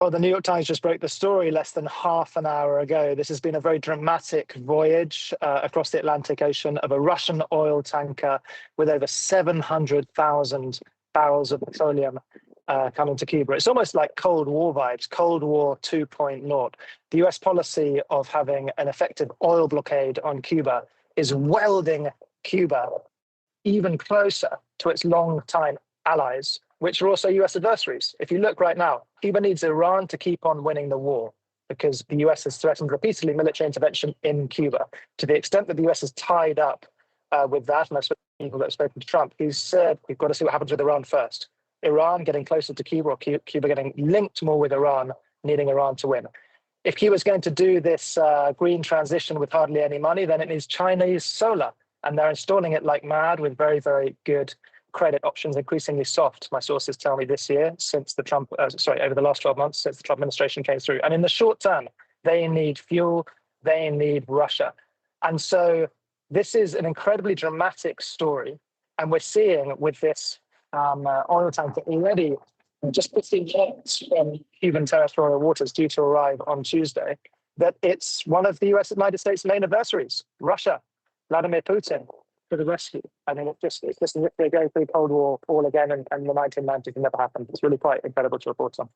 Well, the New York Times just broke the story less than half an hour ago. This has been a very dramatic voyage across the Atlantic Ocean of a Russian oil tanker with over 700,000 barrels of petroleum coming to Cuba. It's almost like Cold War vibes, Cold War 2.0. The US policy of having an effective oil blockade on Cuba is welding Cuba even closer to its long-time allies, which are also US adversaries. If you look right now, Cuba needs Iran to keep on winning the war because the US has threatened repeatedly military intervention in Cuba. To the extent that the US is tied up with that, and I've spoken to people that have spoken to Trump, he's said we've got to see what happens with Iran first. Iran getting closer to Cuba, or Cuba getting linked more with Iran, needing Iran to win. If Cuba's going to do this green transition with hardly any money, then it needs Chinese solar. And they're installing it like mad with very, very good credit options, increasingly soft, my sources tell me, this year, since the Trump, over the last 12 months, since the Trump administration came through. And in the short term, they need fuel, they need Russia. And so this is an incredibly dramatic story. And we're seeing with this oil tanker already just 15 minutes from Cuban territorial waters due to arrive on Tuesday, that it's one of the United States' main adversaries, Russia. Vladimir Putin for the rescue. I mean, it's just as if they're going through Cold War all again, and the 1990s never happened. It's really quite incredible to report on.